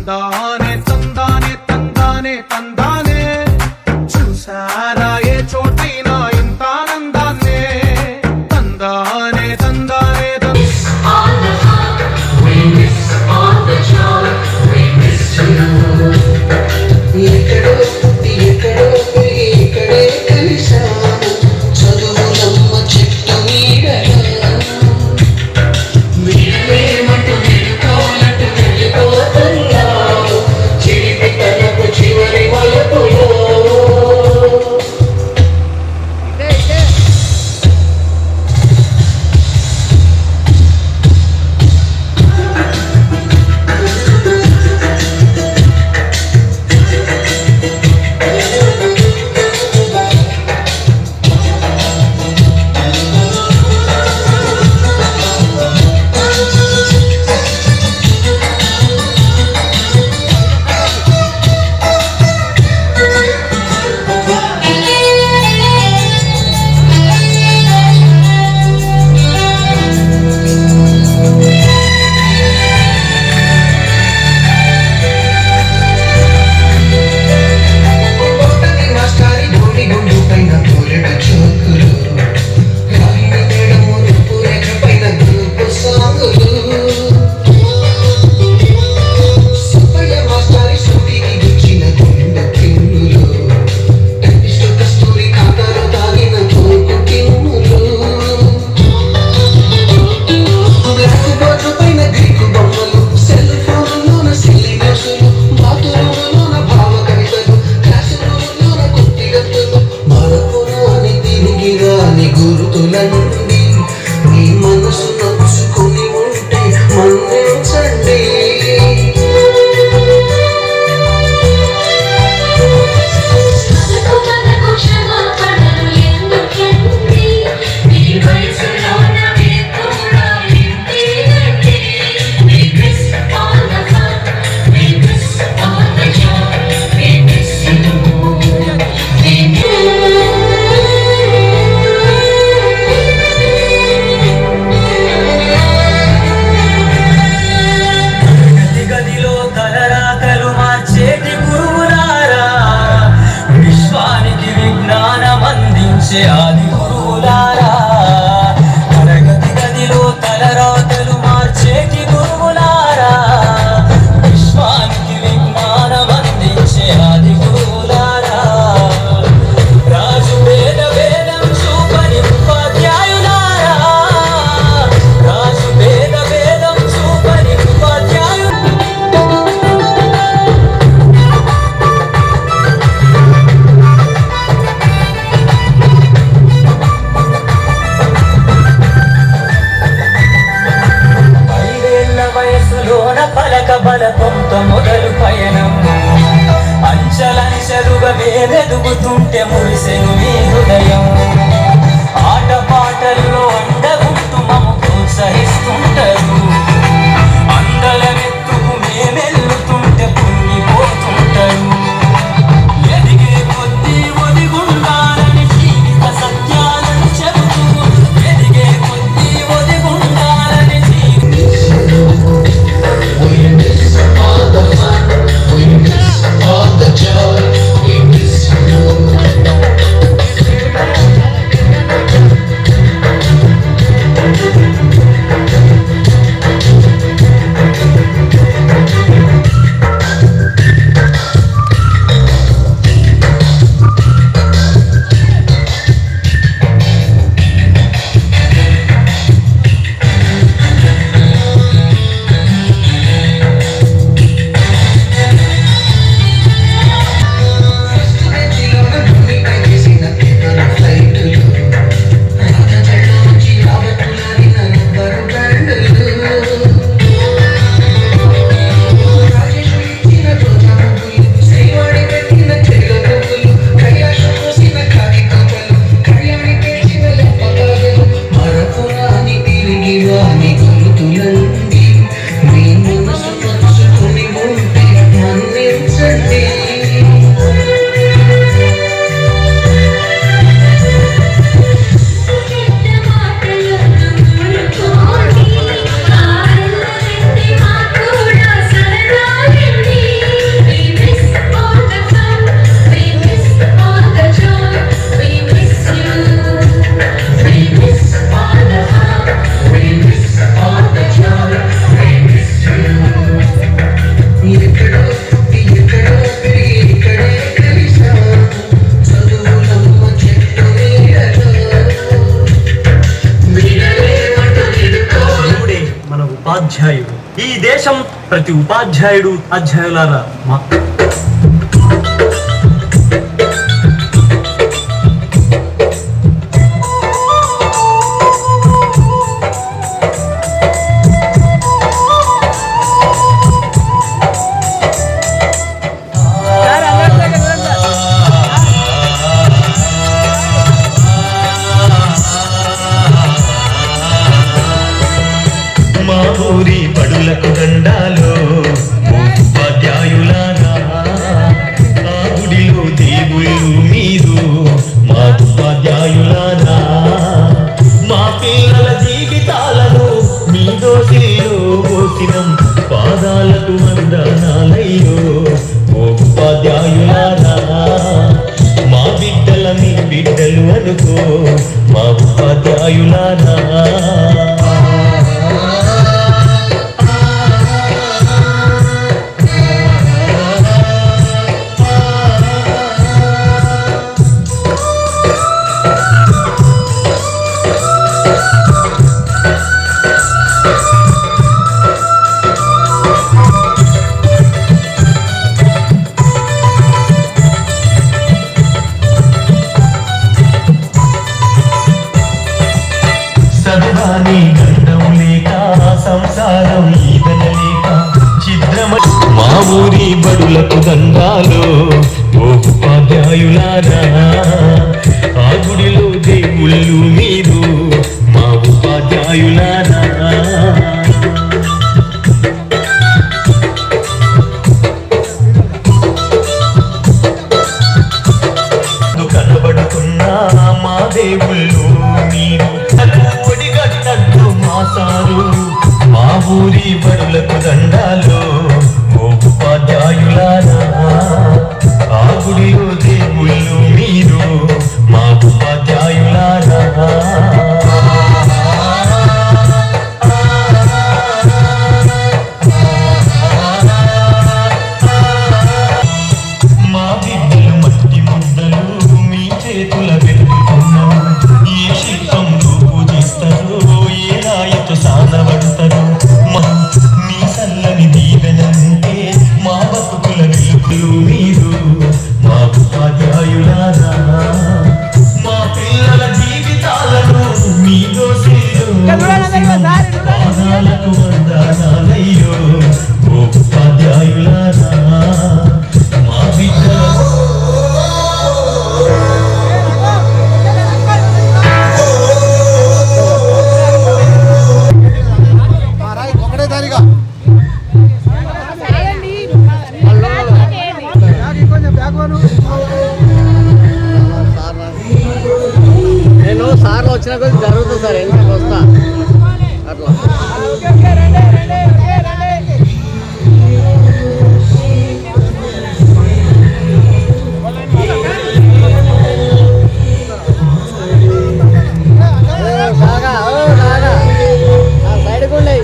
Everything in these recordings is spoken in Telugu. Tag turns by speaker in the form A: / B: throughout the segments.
A: తందానే తందానే తందానే తందానే చూసారా ఏ చోటైనా ఇంత ఆనందాన్నే తందానే తందానే
B: ఎక్కడో పుట్టి ఎక్కడో పోయి ఇక్కడే కలిసాము చదువులమ్మ చెట్టు నీడేమంటూ వెళ్ళిపోనట్టు వెళ్ళిపోతున్నావు చిలిపి తనకు చివరి వలపులో గుర్తులండి నీ మనసు నచ్చుకుని ఉంటే మన్నించండి
C: ఆది గురువులారా తరగతి గదిలో తలరాతలు మార్చేటి గురువులారా విశ్వానికి విజ్ఞానం అందించే ఆది గురువులారా రాజు వేదం చూపని ఉపాధ్యాయులారా రాజు వేదం చూపని ఉపాధ్యాయులు పలక బలపంతో మొదలు పయనం అంచలంచెలుగా వేదెదుగుతుంటే మురిసెను మీ హృదయం ఆట పాటల్లో అండగుంటూ మము ప్రోత్సహిస్తుంటారు అందలమెత్తుకు మేమెల్లుతుంటే పొంగిపోతుంటారు ఎదిగే కొద్దీ ఒదిగుండాలని జీవిత సత్యాలను చెబుతూ ఎదిగే కొద్దీ ఒదిగుండాలని
B: We miss all the fun, we miss all the joy, we miss you.
C: ఉపాధ్యాయుడు. ఈ దేశం ప్రతి ఉపాధ్యాయుడు అధ్యాయులారా మా
D: మా ఊరి బడులకు దండాలో ఉపాధ్యాయులారా, ఆ గుడిలో దేవుళ్ళు మీరు మా ఉపాధ్యాయులారా, మా పిల్లల జీవితాలను మీ దోషిలో పోసినం, పాదాలకు వందనాలయ్యో ఓ ఉపాధ్యాయులారా, మా బిడ్డల మీ బిడ్డలు అనుకో మా ఉపాధ్యాయులారా. చదువాని గండం లేక సంసారం ఈదనలేక చిద్రమ మా ఊరి బడులకు దండాలో ఓ ఉపాధ్యాయులారా, ఆ గుడిలో దేవుళ్ళు మీరు మా ఉపాధ్యాయులారా. కనబడుతున్నా మా దేవుళ్ళు మీరు ఒడిగట్టు మాసారు, మా ఊరి బడులకు దండాలో ఓ ఉపాధ్యాయులారా, ఆ గుడిలో దేవుళ్ళు మీరు మా ఉపాధ్యాయులారా. మా బిడ్డలు మట్టి ముద్దలు మీ చేతుల పెట్టుకున్నాము, ఏ శిల్పంలో పూజిస్తారు ఏ రాయితో సానబడతారు, మీ సల్లని దీవెనంటే మా బతుకుల వెలుగులు మీరు మా ఉపాధ్యాయులారా, మా పిల్లల జీవితాలను మీ దోషిలో పాదాలకు వందనాలయ్యో ఓ ఉపాధ్యాయులారా, మా బిడ్డల
A: ఒకటే దారిగా
E: నేను సార్లు వచ్చిన కొద్ది జరుగుతుంది సార్, ఎందుకు వస్తా అట్లా. సైడ్కి ఉండే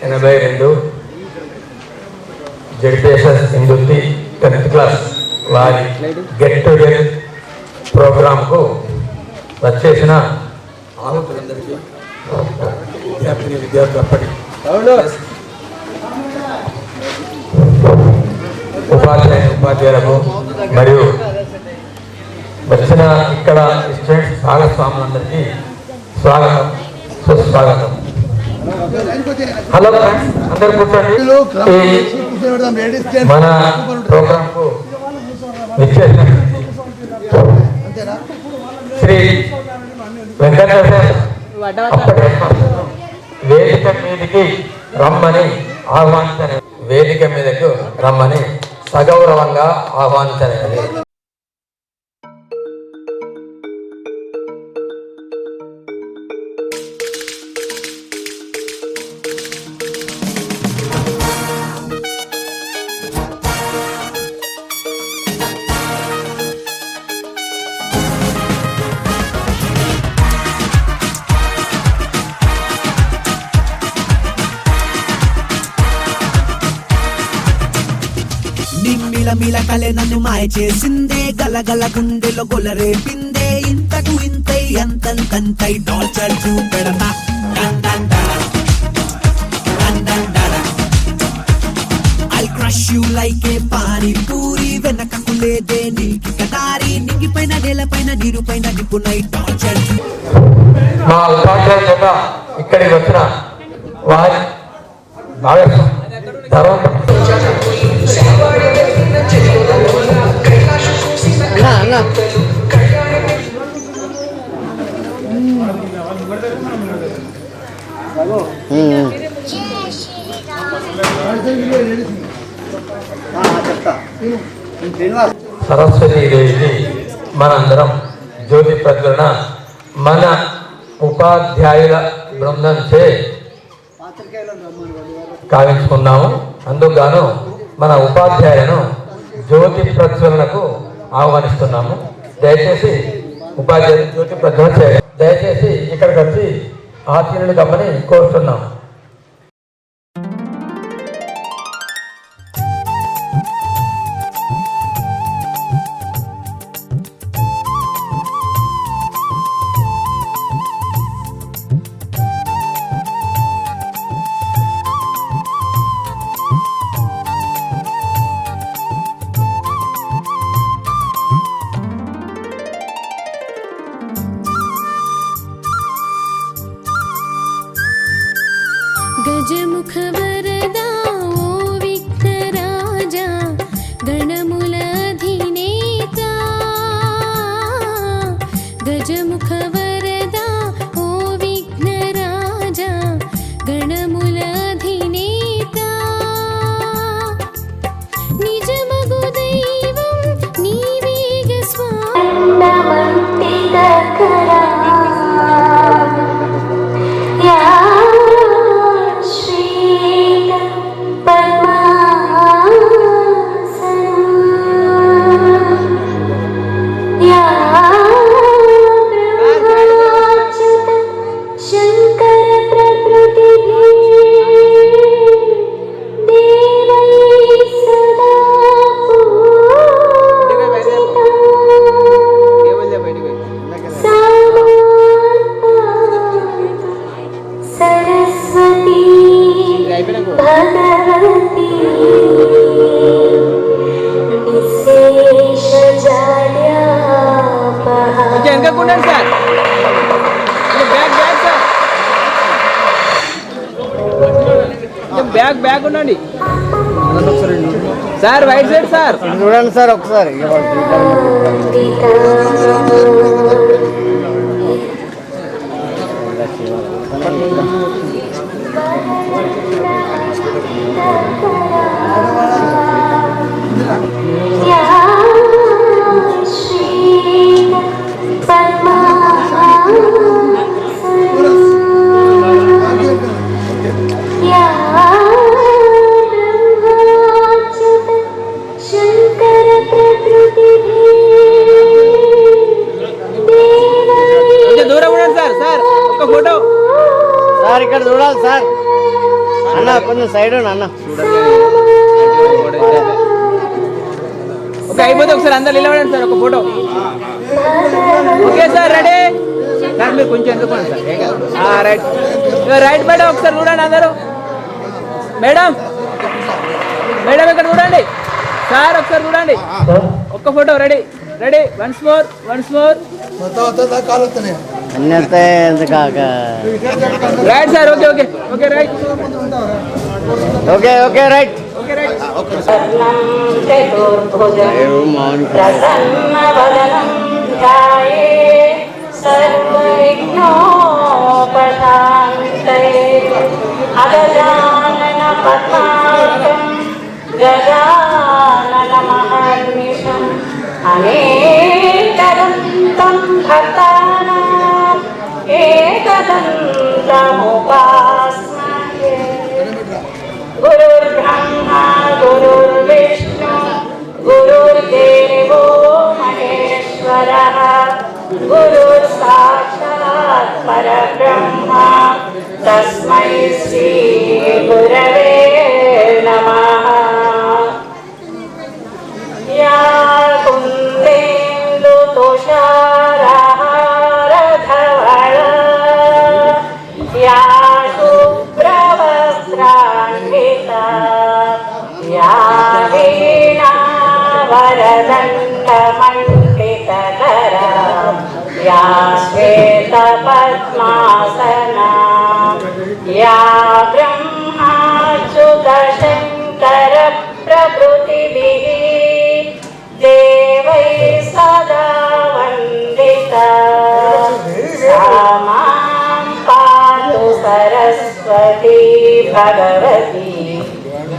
F: 82 జెడ్పీఎస్ఎస్ హిందూతి 10th క్లాస్ వారి గెట్ టుగెదర్ ప్రోగ్రాంకు వచ్చేసిన విద్యార్థులు అప్పటి ఉపాధ్యాయులకు మరియు వచ్చిన ఇక్కడ స్టూడెంట్స్ భాగస్వాములందరికీ స్వాగతం సుస్వాగతం. హలో ఫ్రెండ్స్, అందరు కూర్చోండి. మన ప్రోగ్రామ్ కు శ్రీ వెంకటేశ్వర వేదిక మీదకి రమ్మని ఆహ్వానించని వేదిక మీదకు రమ్మని సగౌరవంగా ఆహ్వానించలేదు.
G: మిల కలే నన్ను మాయ చేసిందే గలగల గుండెలో గొలరేపిందే ఇంతకు ఇంతై అంతంతంతై టార్చర్ చూపెడతా I'll crush you like a panipuri వెనకకు లేదే నీకి కదారి నింగిపైన నేలపైన నీరుపైన నిపుణై టార్చర్
F: మా ఉపాధ్యాయుల చేత ఇక్కడికి వచ్చిన వారి
E: అన్న
F: సరస్వతీ దేవికి మనందరం జ్యోతి ప్రజ్వలన మన ఉపాధ్యాయుల బృందంచే కావించుకున్నాము. అందుకు గాను మన ఉపాధ్యాయులను జ్యోతి ప్రజ్వలనకు ఆహ్వానిస్తున్నాము. దయచేసి ఉపాధ్యాయులు జ్యోతి ప్రజ్వలన చేయాలి. దయచేసి ఇక్కడికి వచ్చి ఆశీనులు కమ్మని కోరుతున్నాము.
H: गजमुख वरदा ओ विघ्नराजा गणमुल अधिनेता गजमुख वरदा ओ विघ्नराजा गणमुल अधिनेता निजमगु दैवं नीवेग स्वामिन्दमन्तितकरा
E: బ్యాగ్ ఉండండి సార్ రైట్ సైడ్ సార్ చూడండి సార్ ఒకసారి సార్ ఇక్కడ చూడాలి సార్ అన్న కొంచెం సైడ్ అన్న ఓకే అయిపోతే ఒకసారి అందరు నిలబడండి సార్ ఒక photo okay sir ready sir మీరు కొంచెం ఎందుకోండి సార్ రైట్ రైట్ మేడం ఒకసారి చూడండి అందరూ మేడం మేడం ఇక్కడ చూడండి సార్ ఒకసారి చూడండి ఒక్క photo ready ready once more right sir okay okay okay right okay okay right okay right
I: అనేకదంతం భక్తానాం ఏకదంతముపాస్మహే గురుర్బ్రహ్మా గురుర్విష్ణు గురుర్దేవో మహేశ్వరః గురుర్ సాక్షాత్ పరబ్రహ్మ తస్మై శ్రీ గురవే నమః तुषारहारधवळ या शुभ्रवस्त्रान्विता या वीणावरदण्डमण्डितकरा या श्वेतपद्मासना या ब्रह्माच्युतशङ्कर प्रभृतिभिः देवैः सदा वन्दिता सा मां पातु सरस्वती भगवती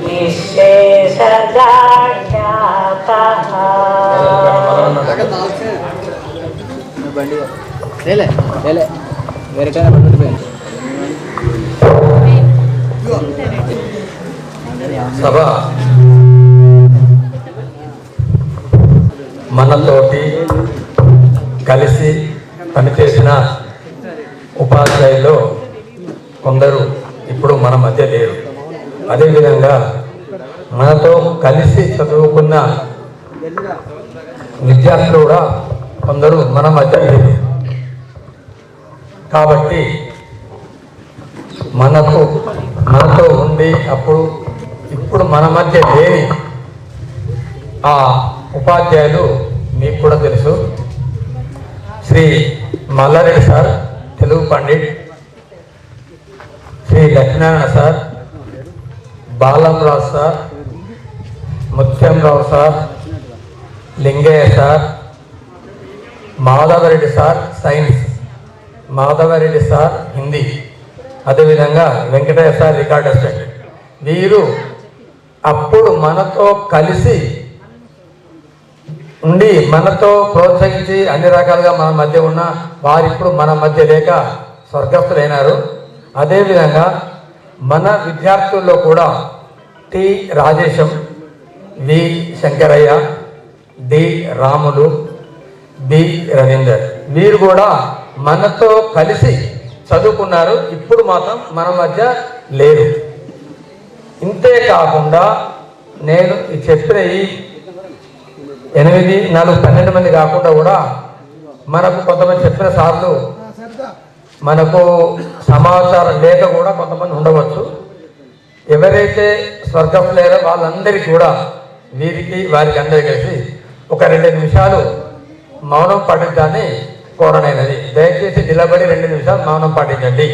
I: निःशेषजाड्यापः
E: బండి లేలే వేరే టైం పట్టుకుపోయింది
F: సభ మనతోటి కలిసి పనిచేసిన ఉపాధ్యాయులు కొందరు ఇప్పుడు మన మధ్య లేరు. అదేవిధంగా మనతో కలిసి చదువుకున్న విద్యార్థులు కూడా కొందరు మన మధ్య లేరు. కాబట్టి మనతో ఉండి ఇప్పుడు మన మధ్య లేని ఆ ఉపాధ్యాయులు మీకు కూడా తెలుసు. Shri Mallareddy sir Telugu pandit, Shri Lakshminarayana sir, Balamrao sir, Muthyamrao sir, Lingaiah sir, Madhavareddy sir science, Madhavareddy sir Hindi, అదేవిధంగా వెంకటయ్య సార్ రికార్డ్ అసిస్టెంట్. వీరు అప్పుడు మనతో కలిసి ఉండి మనతో ప్రోత్సహించి అన్ని రకాలుగా మన మధ్య ఉన్న వారు ఇప్పుడు మన మధ్య లేక స్వర్గస్థులైనారు. అదేవిధంగా మన విద్యార్థుల్లో కూడా టి రాజేశం, వి శంకరయ్య, డి రాములు, బి రవీందర్ వీరు కూడా మనతో కలిసి చదువుకున్నారు. ఇప్పుడు మాత్రం మన మధ్య లేరు. ఇంతే కాకుండా నేను చెప్పిన ఈ 8, 4, 12 మంది కాకుండా కూడా మనకు కొంతమంది చెప్పిన సార్లు మనకు సమాచారం లేక కూడా కొంతమంది ఉండవచ్చు. ఎవరైతే స్వర్గం లేరో వాళ్ళందరికీ కూడా వారికి అందరికీ కలిసి ఒక 2 నిమిషాలు మౌనం పాటించాలని కోరనైనది. దయచేసి నిలబడి 2 నిమిషాలు మౌనం పాటించండి.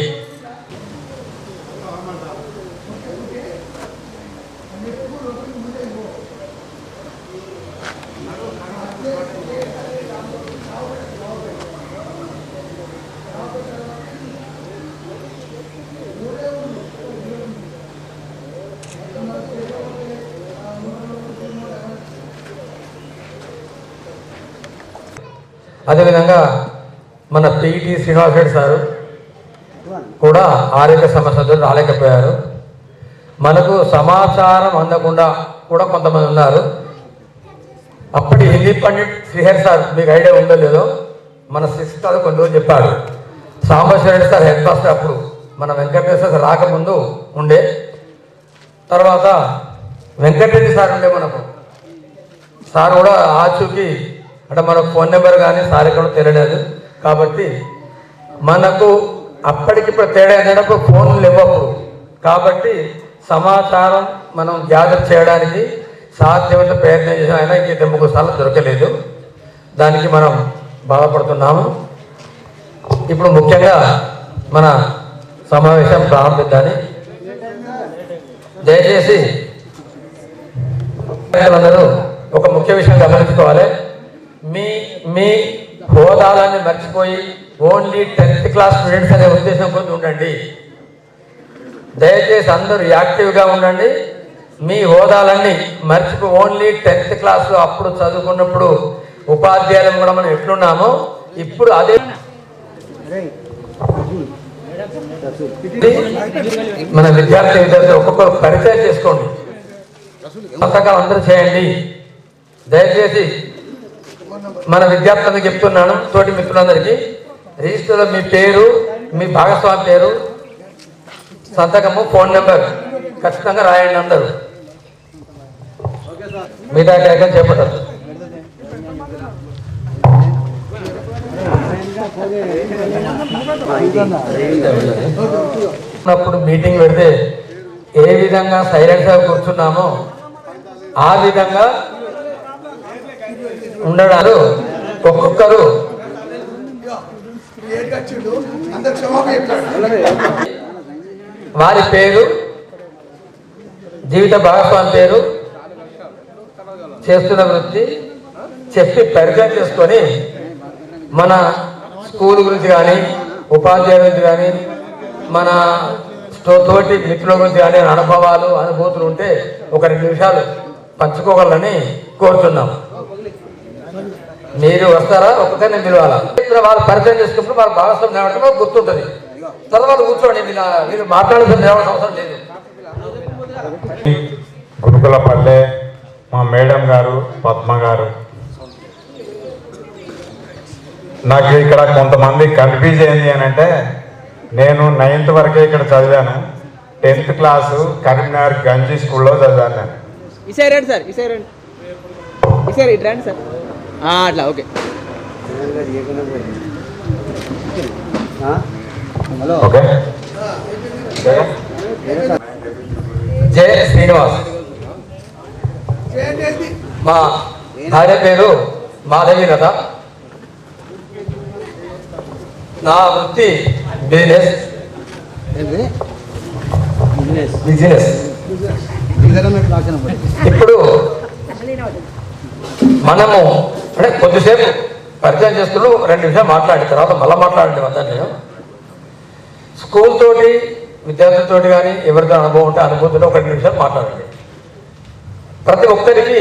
F: అదేవిధంగా మన పిటి శ్రీనివాసరెడ్డి సారు కూడా ఆరోగ్య సమస్యలతో రాలేకపోయారు. మనకు సమాచారం అందకుండా కూడా కొంతమంది ఉన్నారు. అప్పటి హిందీ పండిట్ శ్రీహరి సార్ మీకు ఐడియా ఉందో లేదో మన 6th క్లాస్ కొన్ని రోజులు చెప్పాడు. సాంబశివరెడ్డి సార్ హెడ్ మాస్టర్ అప్పుడు మన వెంకటేశ్వర రాకముందు ఉండే. తర్వాత వెంకటరెడ్డి సార్ ఉండే మనకు. సార్ కూడా ఆచూకి అంటే మనకు ఫోన్ నెంబర్ కానీ సార్ ఎక్కడ తెలియలేదు. కాబట్టి మనకు అప్పటికిప్పుడు తేడా ఏంటంటే ఫోన్లు ఇవ్వప్పుడు. కాబట్టి సమాచారం మనం గ్యాదర్ చేయడానికి సాధ్యమైన ప్రయత్నం చేసాం. అయినా ఇంక 3 సార్లు దొరకలేదు. దానికి మనం బాధపడుతున్నాము. ఇప్పుడు ముఖ్యంగా మన సమావేశం ప్రారంభిద్దాన్ని దయచేసి అందరూ ఒక ముఖ్య విషయం గమనించుకోవాలి. మీ హోదాలని మర్చిపోయి ఓన్లీ 10th క్లాస్ స్టూడెంట్స్ అనే ఉద్దేశం కొంచెం ఉండండి. దయచేసి అందరూ యాక్టివ్గా ఉండండి. మీ హోదాలన్నీ మర్చిపోయి ఓన్లీ 10th క్లాస్లో అప్పుడు చదువుకున్నప్పుడు ఉపాధ్యాయులు కూడా మనం ఎట్లున్నామో ఇప్పుడు అదే మన విద్యార్థి ఒక్కొక్కరు పరిచయం చేసుకోండి. సంతకాలు అందరూ చేయండి. దయచేసి మన విద్యార్థులకు చెప్తున్నాను, తోటి మిత్రులందరికీ రిజిస్టర్లో మీ పేరు, మీ భాగస్వామి పేరు, సంతకము, ఫోన్ నెంబర్ ఖచ్చితంగా రాయండి. అందరూ మిగతా కార్యక్రమం చేపట్టారు. అప్పుడు మీటింగ్ పెడితే ఏ విధంగా సైలెంట్గా కూర్చున్నామో ఆ విధంగా ఉండడాలు ఒక్కొక్కరు వారి పేరు జీవిత భాగస్వామి పేరు చేస్తున్న వృత్తి చెప్పి పరిచయం చేసుకొని మన స్కూల్ గురించి కానీ ఉపాధ్యాయుల గురించి కానీ మన తోటి మిత్రుల గురించి కానీ అనుభవాలు అనుభూతులు ఉంటే ఒక 2 నిమిషాలు పంచుకోగలని కోరుతున్నాం. మీరు వస్తారా? ఒక్కసారి నేను పిలవాలా? వాళ్ళు పరిచయం చేసుకున్నప్పుడు వాళ్ళ భాగస్వామి నిలబడటం గుర్తుంటుంది. తర్వాత కూర్చోండి, మీరు మాట్లాడాల్సిన నిలబడాల్సిన అవసరం లేదు.
J: గురుకులపల్లె మా మేడం గారు పద్మ గారు, నాకు ఇక్కడ కొంతమంది కన్ఫ్యూజ్ ఏంది అని అంటే, నేను 9th వరకే ఇక్కడ చదివాను. 10th క్లాసు కరీంనగర్ గంజి స్కూల్లో చదివాను నేను.
E: ఈసారి రండి సార్, ఈసారి రండి, ఈసారి ఇటు రండి సార్. అట్లా ఓకే.
J: ఓకే.
F: జయ శ్రీనివాస్. మా భార్య పేరు మాధవి లత. నా వృత్తి బిజినెస్. ఇప్పుడు మనము అంటే కొద్దిసేపు పరిచయం చేస్తూ 2 నిమిషాలు మాట్లాడిన తర్వాత మళ్ళీ మాట్లాడండి. వద్దండి, స్కూల్ తోటి విద్యార్థులతోటి కానీ ఎవరితో అనుభవం ఉంటే అనుభూతులు ఒక 2 నిమిషాలు మాట్లాడండి. ప్రతి ఒక్కరికి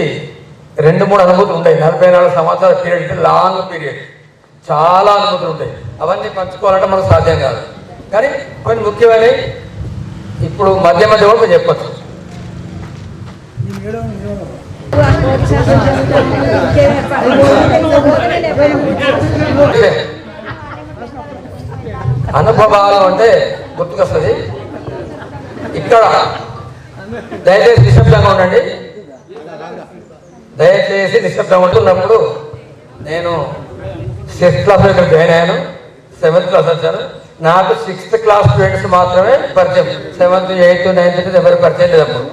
F: 2-3 అనుభూతులు ఉంటాయి. 44 సంవత్సరాల పీరియడ్, లాంగ్ పీరియడ్, చాలా అనుభూతులు ఉంటాయి. అవన్నీ పంచుకోవాలంటే మనకు సాధ్యం కాదు. కానీ కొన్ని ముఖ్యమైనవి ఇప్పుడు మధ్య మధ్య కూడా చెప్పచ్చు. అనుభవాలు అంటే గుర్తుకొస్తుంది. ఇక్కడ దయచేసి నిశ్శబ్దంగా ఉండండి, దయచేసి నిశ్శబ్దంగా ఉంటున్నప్పుడు. నేను 6th క్లాస్లో ఇక్కడ జాయిన్ అయ్యాను, 7th క్లాస్ వచ్చాను. నాకు 6th క్లాస్ స్టూడెంట్స్ మాత్రమే పరిచయం. 7th, 8th, 9th ఎవరు పరిచయం లేదు. అప్పుడు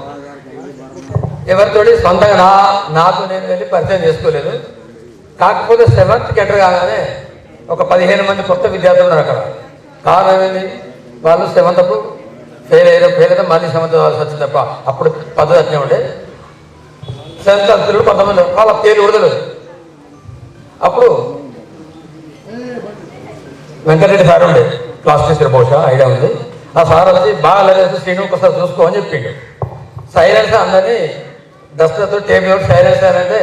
F: ఎవరితోటి సొంతంగా నాకు నేను వెళ్ళి పరిచయం చేసుకోలేదు. కాకపోతే 7th ఎంటర్ కాగానే ఒక 15 మంది కొత్త విద్యార్థులు ఉన్నారు అక్కడ. కారణం ఏంటి? వాళ్ళు 7th అప్పుడు ఫెయిల్ అయితే మళ్ళీ 7th వాళ్ళకి వచ్చింది తప్ప అప్పుడు పద్ధతి అట్నే ఉండే. 7th క్లాస్ కొంతమంది వాళ్ళ పేరు విడదలేదు. అప్పుడు వెంకటరెడ్డి సార్ ఉండే, క్లాస్ టీచర్, బహుశా ఐడియా ఉంది. ఆ సార్ వచ్చి బాగా లేదు శ్రీను ఒకసారి చూసుకో అని చెప్పిండు. సైలెన్స్ అందరినీ దస్తతో టేబుల్ ఒకటి సైలెన్స్ అంటే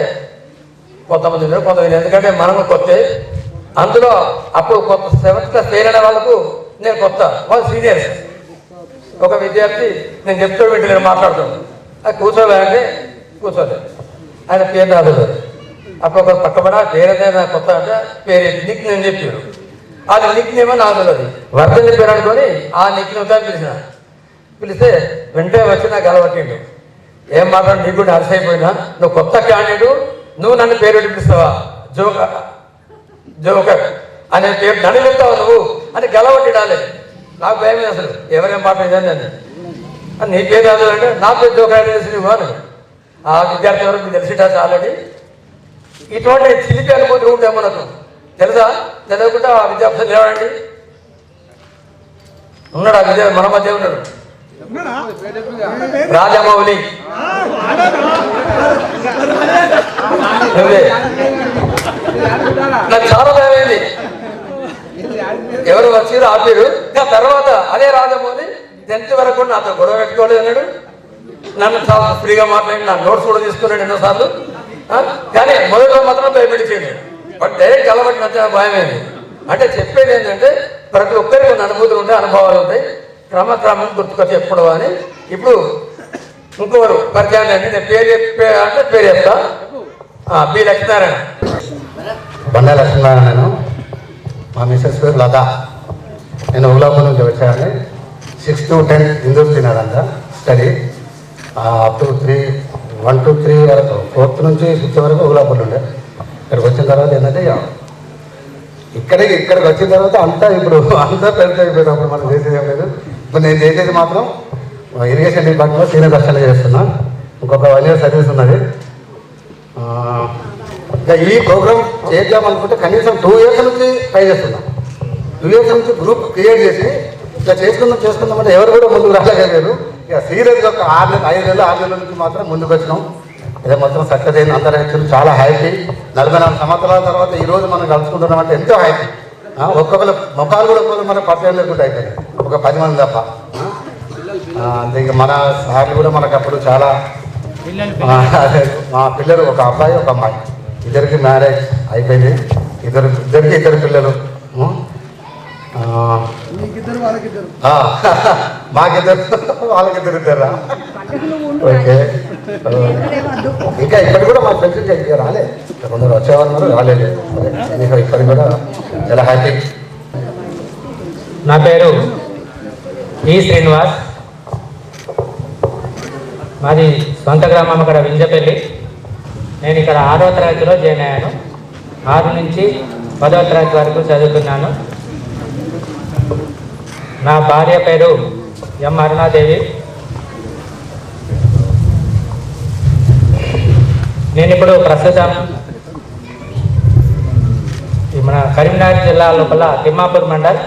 F: కొంతమంది కొంతమంది, ఎందుకంటే మనము కొత్త. అందులో అప్పుడు కొత్త 7th క్లాస్ ఫెయిల్ అయిన వాళ్ళకు నేను కొత్త, వాళ్ళు సీనియర్స్. ఒక విద్యార్థి నేను చెప్తూ వింటే నేను మాట్లాడుతున్నాను, అది కూర్చోవాలంటే కూర్చోలేదు. ఆయన పేరు రాదు. అప్పుడు ఒక పక్కపడ పేరేదైనా కొత్త అంటే పేరు నిక్ నేను చెప్పారు. ఆ నిక్ నేమో నాకు తెలియదు, వర్ధని పేరు అనుకొని ఆ నిక్ నేమ్తో పిలిస్తే వెంటనే వచ్చి నాకు అలవట్టిండు. ఏం మాట్లాడు, నీకు కూడా అలసైపోయినా, నువ్వు కొత్త క్యాండిడేట్, నువ్వు నన్ను పేరు పిలుస్తావా, జోకర్ అనే పేరు నన్ను చెప్తావా నువ్వు అని గెలవట్టిడాలి. నాకు భయం అసలు ఎవరేం మాట్లాడేది. నీ పేరు రాదు అంటే నా పేరు జోకర్ తెలిసి నువ్వు అని. ఆ విద్యార్థి ఎవరు మీకు తెలిసిటా ఆల్రెడీ. ఇటువంటి చిలిపి అనుభూతి ఉంటాయి మనకు, తెలుసా? తెలియకుండా ఆ విద్యార్థులు నిలబడండి. ఉన్నాడు ఆ విద్యార్థి మన మధ్య ఉన్నాడు, రాజమౌళి. నాకు చాలా భయమైంది. ఎవరు వచ్చారు ఆపారు. తర్వాత అదే రాజమౌళి 10th వరకు నాతో గొడవ పెట్టుకోలేదు అన్నాడు. నన్ను చాలా ఫ్రీగా మాట్లాడి నా నోట్స్ కూడా తీసుకున్నాడు ఎన్నోసార్లు. కానీ మొదట్లో మాత్రం భయపెట్టించాడు. బట్ డైరెక్ట్ అలవాటు నచ్చ భయమైంది. అంటే చెప్పేది ఏంటంటే ప్రతి ఒక్కరికి కొన్ని అనుభూతులు ఉంటాయి, అనుభవాలు ఉంటాయి. క్రమక్రమం గుర్తుకొచ్చి ఎప్పుడు అని. ఇప్పుడు ఇంకొకరు పరిచయం అండి. నేను పేరు చెప్పే అంటే పేరు చెప్తా. బి లక్ష్మీనారాయణ.
A: బండ లక్ష్మీనారాయణ. మా మిస్సెస్ పేరు లత. నేను ఉలాపూర్ నుంచి వచ్చాను. 6th to 10th హిందూస్ తినారంట స్టడీ. అప్ టు 1 to 3 వరకు, 4th నుంచి 5th వరకు ఉలాపూర్లు ఉండే. ఇక్కడికి వచ్చిన తర్వాత ఏంటంటే ఇక్కడికి వచ్చిన తర్వాత అంతా పెద్ద అయిపోయినప్పుడు మనం చేసేది ఏం లేదు. ఇప్పుడు నేను చేసేది మాత్రం ఇరిగేషన్ డిపార్ట్మెంట్లో సీనియర్ అసిస్టెంట్ చేస్తున్నా. ఇంకొక 1 year సర్వీస్ ఉన్నది. ఇంకా ఈ ప్రోగ్రామ్ చేద్దామనుకుంటే కనీసం 2 years నుంచి ట్రై చేస్తున్నాం. 2 years నుంచి గ్రూప్ క్రియేట్ చేసి ఇట్లా చేసుకుందామంటే ఎవరు కూడా ముందుకు రాలేకపోయారు. ఇక సీరియస్గా ఒక 5 నెలల నుంచి మాత్రం ముందుకు వచ్చినాం. ఇదే మొత్తం సక్సెస్ అయింది. అందరూ యాక్చువల్లీ చాలా హ్యాపీ. 44 సంవత్సరాల తర్వాత ఈరోజు మనం కలుసుకుంటున్నామంటే ఎంతో హ్యాపీ. ఒక్కొక్కరు ముఖాలు కూడా ఒక్కొక్కరు మన పరిచయం లేకుండా అయిపోయాయి, ఒక 10 మంది తప్ప. అంతే. ఇక మన సార్లు కూడా మనకు అప్పుడు చాలా మా పిల్లలు, ఒక అబ్బాయి ఒక అమ్మాయి, ఇద్దరికి మ్యారేజ్ అయిపోయింది. ఇద్దరు పిల్లలు. మాకిద్దరు వాళ్ళకిద్దరు ఇద్దరా? ఓకే. ఇంకా ఇప్పటికి కూడా మా ఫ్రెండ్స్ ఇంకా రాలేదు. కొందరు వచ్చేవాళ్ళు రాలేదు. ఇప్పటికి కూడా చాలా హ్యాపీ.
E: నా పేరు ఈ శ్రీనివాస్. మాది సొంత గ్రామం అక్కడ వింజపల్లి. నేను ఇక్కడ 6వ తరగతిలో జాయిన్ అయ్యాను. 6 నుంచి 10వ తరగతి వరకు చదువుకున్నాను. నా భార్య పేరు ఎం అరుణాదేవి. నేను ఇప్పుడు ప్రస్తుతం మన కరీంనగర్ జిల్లా లోపల తిమ్మాపూర్ మండల్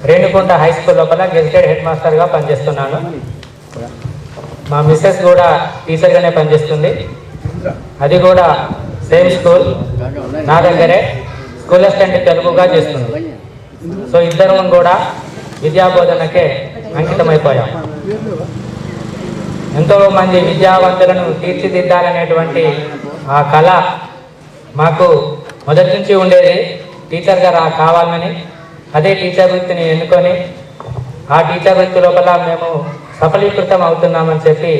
E: రేణుకుంట హై స్కూల్ లోపల గెజిటెడ్ హెడ్ మాస్టర్గా పనిచేస్తున్నాను. మా మిస్సెస్ కూడా టీచర్గానే పనిచేస్తుంది. అది కూడా సేమ్ స్కూల్, నా దగ్గరే స్కూల్ అసిస్టెంట్ తెలుగుగా చేస్తుంది. సో ఇద్దరం కూడా విద్యాబోధనకే అంకితమైపోయాం. ఎంతో మంది విద్యావంతులను తీర్చిదిద్దాలనేటువంటి ఆ కళ మాకు మొదటి నుంచి ఉండేది. టీచర్గా కావాలని అదే టీచర్ వృత్తిని ఎన్నుకొని ఆ టీచర్ వృత్తి లోపల మేము సఫలీకృతం అవుతున్నామని చెప్పి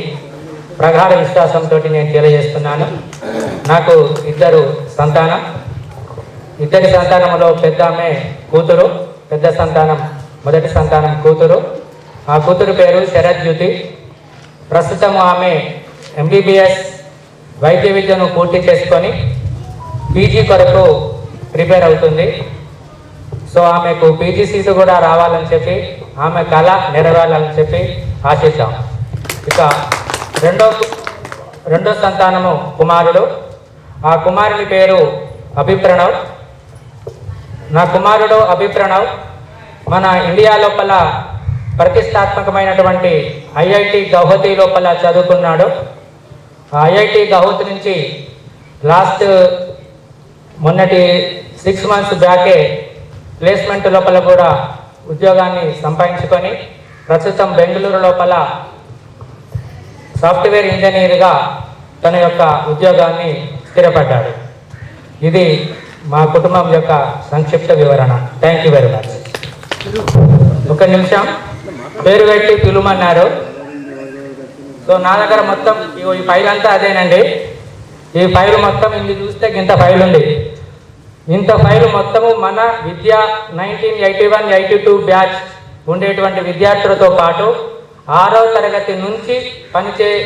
E: ప్రగాఢ విశ్వాసంతో నేను తెలియజేస్తున్నాను. నాకు 2 సంతానం. 2 సంతానంలో పెద్ద ఆమె కూతురు, పెద్ద సంతానం మొదటి సంతానం కూతురు. ఆ కూతురు పేరు శరజ్యుతి. ప్రస్తుతం ఆమె MBBS వైద్య విద్యను పూర్తి చేసుకొని PG కొరకు ప్రిపేర్ అవుతుంది. సో ఆమెకు PG సీటు కూడా రావాలని చెప్పి, ఆమె కళ నెరవేరాలని చెప్పి ఆశిద్దాం. ఇక రెండో సంతానము కుమారుడు. ఆ కుమారుని పేరు అభిప్రణవ్. నా కుమారుడు అభిప్రణవ్ మన ఇండియా లోపల ప్రతిష్టాత్మకమైనటువంటి IIT గౌహతి లోపల చదువుకున్నాడు. ఆ IIT గౌహతి నుంచి మొన్నటి 6 months బ్యాకే ప్లేస్మెంట్ లోపల కూడా ఉద్యోగాన్ని సంపాదించుకొని ప్రస్తుతం బెంగళూరు లోపల సాఫ్ట్వేర్ ఇంజనీర్గా తన యొక్క ఉద్యోగాన్ని స్థిరపడ్డాడు. ఇది మా కుటుంబం యొక్క సంక్షిప్త వివరణ. Thank you very much. ఒక నిమిషం పేరు పెట్టి పిలుమన్నారు. సో నా దగ్గర మొత్తం ఈ ఫైల్ అంతా అదేనండి. ఈ ఫైల్ మొత్తం ఇది చూస్తే ఇంత ఫైల్ ఉంది. ఇంత ఫైల్ మొత్తము మన విద్య 1981-82 బ్యాచ్ ఉండేటువంటి విద్యార్థులతో పాటు 6వ తరగతి నుంచి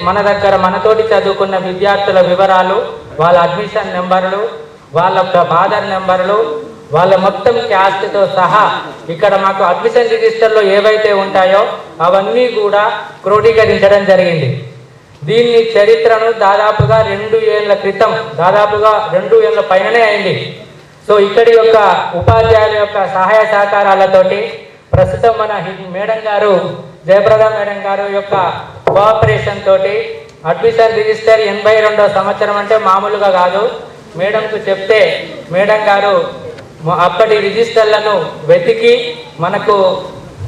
E: మన దగ్గర మనతోటి చదువుకున్న విద్యార్థుల వివరాలు, వాళ్ళ అడ్మిషన్ నెంబర్లు, వాళ్ళ ఫాదర్ నెంబర్లు, వాళ్ళ మొత్తం క్యాస్ట్తో సహా ఇక్కడ మాకు అడ్మిషన్ రిజిస్టర్లో ఏవైతే ఉంటాయో అవన్నీ కూడా క్రోడీకరించడం జరిగింది. దీన్ని చరిత్రను దాదాపుగా 2 ఏళ్ల క్రితం, దాదాపుగా 2 ఏళ్ల పైననే అయింది. సో ఇక్కడి యొక్క ఉపాధ్యాయుల యొక్క సహాయ సహకారాలతోటి ప్రస్తుతం మన మేడం గారు, జయప్రద మేడం గారు యొక్క కోఆపరేషన్ తోటి అడ్మిషన్ రిజిస్టర్ 82వ సంవత్సరం అంటే మామూలుగా కాదు. మేడంకు చెప్తే మేడం గారు అప్పటి రిజిస్టర్లను వెతికి మనకు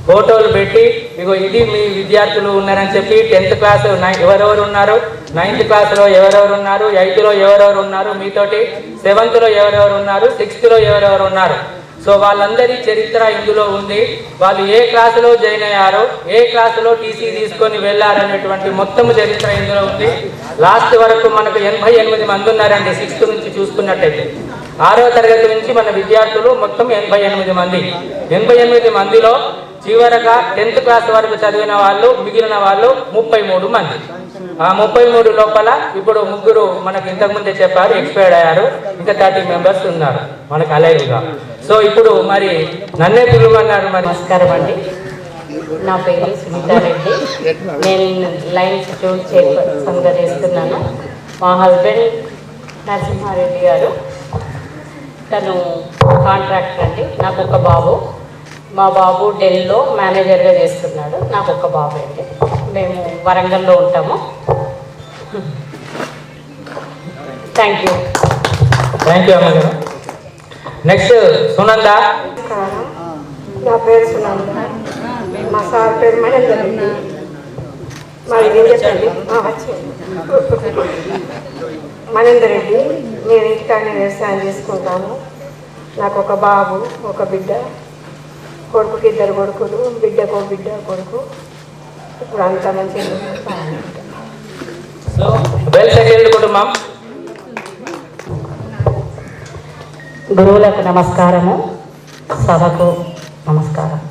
E: ఫోటోలు పెట్టి, ఇగో ఇది మీ విద్యార్థులు ఉన్నారని చెప్పి 10th క్లాస్ ఎవరెవరు ఉన్నారు, 9th క్లాస్లో ఎవరెవరు ఉన్నారు, 8th ఎవరెవరు ఉన్నారు, మీతోటి 7th ఎవరెవరు ఉన్నారు, 6th ఎవరెవరు ఉన్నారు. సో వాళ్ళందరి చరిత్ర ఇందులో ఉంది. వాళ్ళు ఏ క్లాసులో జాయిన్ అయ్యారో, ఏ క్లాసులో టీసీ తీసుకొని వెళ్ళారనేటువంటి మొత్తం చరిత్ర ఇందులో ఉంది. లాస్ట్ వరకు మనకు 88 మంది ఉన్నారండి. 6th నుంచి చూసుకున్నట్టయితే 6వ తరగతి నుంచి మన విద్యార్థులు మొత్తం 88 మంది. 88 మందిలో
K: చివరగా 10th క్లాస్ వరకు చదివిన వాళ్ళు మిగిలిన వాళ్ళు 33 మంది. ఆ 33 లోపల ఇప్పుడు 3 మనకు ఇంతకుముందే చెప్పారు ఎక్స్పైర్డ్ అయ్యారు, ఇంకా 30 మెంబర్స్ ఉన్నారు మనకు అలైవ్గా. సో ఇప్పుడు మరి నన్నే పిలువమన్నారు. మరి
I: నమస్కారం అండి, నా పేరు సునీతారెడ్డి. నేను లైన్స్ జోన్ చైర్పర్సన్గా చేస్తున్నాను. మా హస్బెండ్ నరసింహారెడ్డి గారు, తను కాంట్రాక్టర్ అండి. నాకు ఒక బాబు, మా బాబు డెల్లో మేనేజర్గా చేస్తున్నాడు. నాకు ఒక బాబు అండి. మేము వరంగల్లో ఉంటాము. థ్యాంక్ యూ
K: అమ్మ గారు. నెక్స్ట్ సునంద.
L: నా పేరు సునంద, మా సార్ పేరు మహేందర్ రెడ్డి. మరి ఏం చెప్పండి, మహేందర్ రెడ్డి. నేను ఇంటికాడనే వ్యవసాయం చేసుకుంటాను. నాకు ఒక బాబు, ఒక బిడ్డ. కొడుకుకి 2 కొడుకులు, బిడ్డకు బిడ్డ కొడుకు. ఇప్పుడు అంత మంచిగా
K: వెల్ సెటిల్డ్ కుటుంబం.
I: గురువులకు నమస్కారము, సభకు నమస్కారం.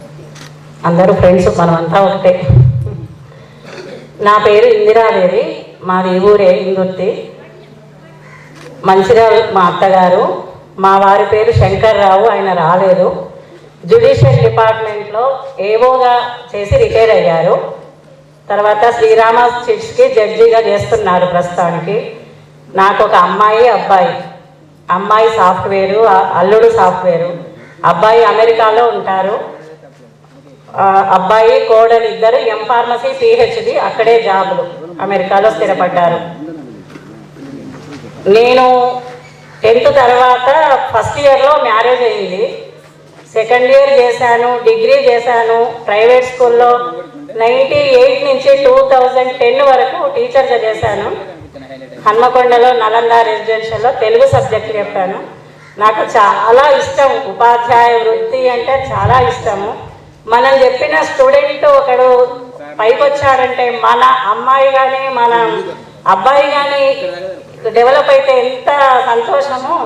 I: అందరూ ఫ్రెండ్స్, మనమంతా ఒకటే. నా పేరు ఇందిరాదేవి, మాది ఊరే ఇందుర్తి. మంచిర్యాల మా అత్తగారు. మా వారి పేరు శంకర్రావు, ఆయన రాలేదు. జ్యుడిషియల్ డిపార్ట్మెంట్లో ఏవోగా చేసి రిటైర్ అయ్యారు. తర్వాత శ్రీరామ చిట్స్కి జడ్జిగా చేస్తున్నారు ప్రస్తుతానికి. నాకు ఒక అమ్మాయి, అబ్బాయి. అమ్మాయి సాఫ్ట్వేరు, అల్లుడు సాఫ్ట్వేరు. అబ్బాయి అమెరికాలో ఉంటారు. అబ్బాయి కోడలు ఇద్దరు ఎంఫార్మసీ PhD, అక్కడే జాబులు, అమెరికాలో స్థిరపడ్డారు. నేను 10th తర్వాత ఫస్ట్ ఇయర్లో మ్యారేజ్ అయ్యింది. సెకండ్ ఇయర్ చేశాను, డిగ్రీ చేశాను ప్రైవేట్ స్కూల్లో. 98 నుంచి 2010 వరకు టీచర్గా చేశాను. హన్మకొండలో నలంద రెసిడెన్షియల్లో తెలుగు సబ్జెక్ట్ చెప్పాను. నాకు చాలా ఇష్టం, ఉపాధ్యాయ వృత్తి అంటే చాలా ఇష్టము. మనం చెప్పిన స్టూడెంట్ ఒకడు పైకి వచ్చాడంటే, మన అమ్మాయి కానీ మన అబ్బాయి కానీ డెవలప్ అయితే ఎంత సంతోషమో,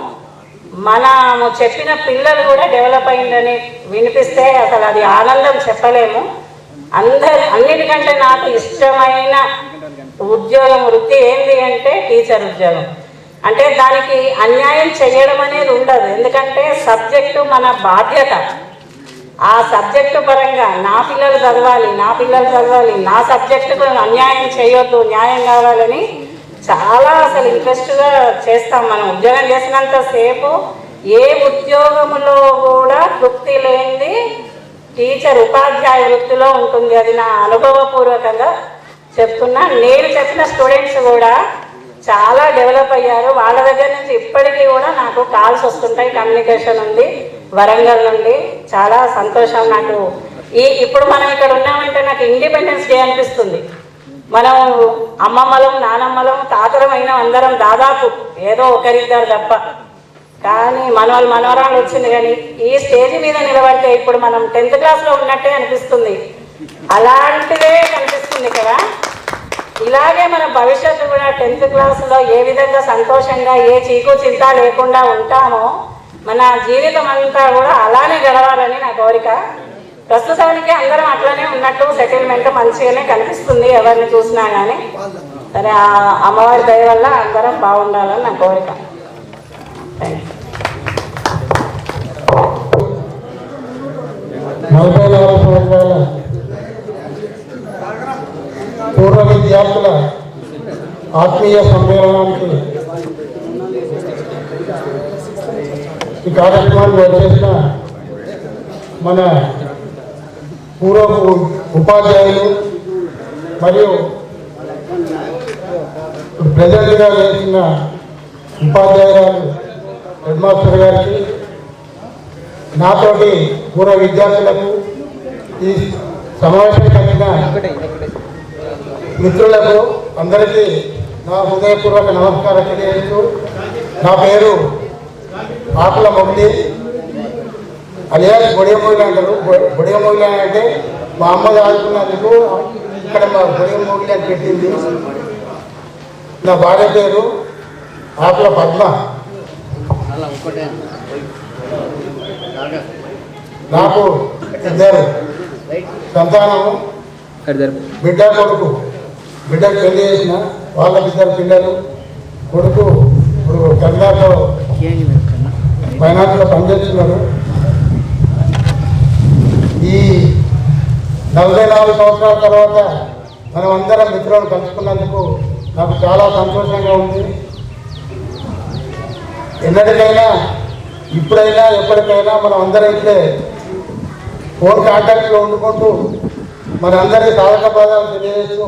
I: మనము చెప్పిన పిల్లలు కూడా డెవలప్ అయిందని వినిపిస్తే అసలు అది ఆనందం చెప్పలేము. అన్నిటికంటే నాకు ఇష్టమైన ఉద్యోగం, వృత్తి ఏంటి అంటే టీచర్ ఉద్యోగం. అంటే దానికి అన్యాయం చేయడం అనేది ఉండదు, ఎందుకంటే సబ్జెక్టు మన బాధ్యత. ఆ సబ్జెక్టు పరంగా నా పిల్లలు చదవాలి, నా సబ్జెక్టుకు అన్యాయం చేయొద్దు, న్యాయం కావాలని చాలా అసలు ఇంట్రెస్ట్గా చేస్తాం. మనం ఉద్యోగం చేసినంతసేపు ఏ ఉద్యోగంలో కూడా తృప్తి లేనిది టీచర్, ఉపాధ్యాయ వృత్తిలో ఉంటుంది. అది నా అనుభవపూర్వకంగా చెప్తున్నా. నేను చెప్పిన స్టూడెంట్స్ కూడా చాలా డెవలప్ అయ్యారు. వాళ్ళ దగ్గర నుంచి ఇప్పటికీ కూడా నాకు కాల్స్ వస్తుంటాయి, కమ్యూనికేషన్ ఉంది వరంగల్ నుండి. చాలా సంతోషం నాకు. ఇప్పుడు మనం ఇక్కడ ఉన్నామంటే నాకు ఇండిపెండెన్స్ డే అనిపిస్తుంది. మనం అమ్మమ్మలం, నానమ్మలం, తాతలం అయినా అందరం దాదాపు, ఏదో ఒకరిద్దరు తప్ప. కానీ మనవరాలు వచ్చింది. కానీ ఈ స్టేజ్ మీద నిలబడితే ఇప్పుడు మనం 10th క్లాస్లో ఉన్నట్టే అనిపిస్తుంది. అలాంటిదే కనిపిస్తుంది కదా. ఇలాగే మన భవిష్యత్తు కూడా 10th క్లాస్లో ఏ విధంగా సంతోషంగా, ఏ చీకు చింత లేకుండా ఉంటామో, మన జీవితం అంతా కూడా అలానే గడవాలని నా కోరిక. ప్రస్తుతానికి అందరం అట్లానే ఉన్నట్టు సెటిల్మెంట్ మంచిగానే కనిపిస్తుంది ఎవరిని చూసినా కానీ. సరే, ఆ అమ్మవారి దయ వల్ల అందరం బాగుండాలని నా కోరిక. Thank you.
A: 44 సంవత్సరాల పూర్వ విద్యార్థుల ఆత్మీయ సమ్మేళనానికి ఈ కార్యక్రమాన్ని వచ్చేసిన మన పూర్వ ఉపాధ్యాయులు మరియు ప్రజెంట్గా చేసిన ఉపాధ్యాయురాలు, హెడ్ మాస్టర్ గారికి, నాతోటి పూర్వ విద్యార్థులకు, ఈ సమావేశం కలిగిన మిత్రులకు అందరికీ నా హృదయపూర్వక నమస్కారం తెలియజేస్తూ, నా పేరు ఆకుల మొగ్లి, అలియాస్ బొడియమోగిలి అంటారు. బొడియమోగిలి అంటే మా అమ్మ చదువుకున్నందుకు ఇక్కడ మా బొడియమోగిలి అని పెట్టింది. నా భార్య పేరు ఆకుల పద్మ. నాకు ఇద్దరు సంతానం బిడ్డ కొడుకు, బిడ్డకు పెళ్లి చేసిన వాళ్ళకి 2 పిల్లలు, కొడుకు ఇప్పుడు కర్ణాటకలో ఫైనాన్స్లో పనిచేస్తున్నాడు. ఈ 44 సంవత్సరాల తర్వాత మనం అందరం మిత్రులను కలుసుకున్నందుకు నాకు చాలా సంతోషంగా ఉంది. ఎన్నటికైనా, ఇప్పుడైనా, ఎప్పటికైనా మనం అందరం ఇట్లే ఫోన్ కాంటాక్ట్లో వండుకుంటూ మన అందరికీ సాధక బాధాలు తెలియజేస్తూ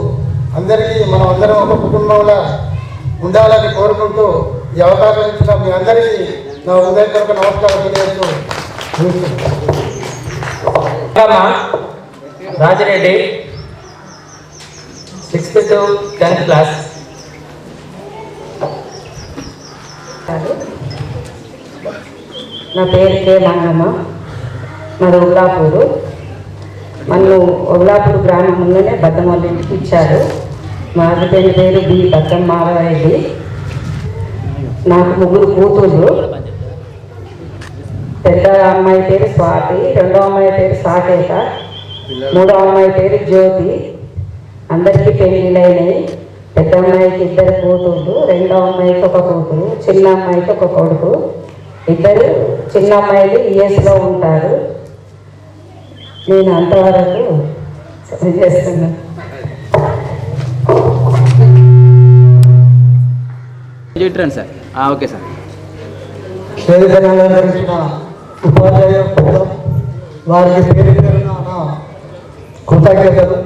A: అందరికీ మనం అందరం ఒక కుటుంబంలో ఉండాలని కోరుకుంటూ ఈ అవకాశం ఇచ్చిన మీ అందరికీ నా హృదయపూర్వక నమస్కారం తెలియజేస్తూ
K: Rajireddy 6th to 10th class.
L: నా పేరు కే మంగమ్మ, మాది ఉల్లాపూరు. నన్ను ఉల్లాపూర్ గ్రామంలోనే బద్దమల్లి ఇంటికి ఇచ్చారు. మా హస్బెండ్ పేరు బి బద్దమ్మారెడ్డి. నాకు 3 కూతుళ్ళు. పెద్ద అమ్మాయి పేరు స్వాతి, 2వ అమ్మాయి పేరు సాకేత, 3వ అమ్మాయి పేరు జ్యోతి. అందరికీ పెళ్ళిళ్ళైనాయి. పెద్ద అమ్మాయికి 2 కూతుళ్ళు, 2వ అమ్మాయికి 1 కూతురు, చిన్న అమ్మాయికి 1 కొడుకు. 2 చిన్న అమ్మాయిలు యుఎస్లో ఉంటారు. నేను అంతవరకు చేస్తున్నాను.
E: Sir okay sir.
A: వేదికను అలంకరించిన ఉపాధ్యాయ బృందం వారికి పేరు పేరున కృతజ్ఞతలు.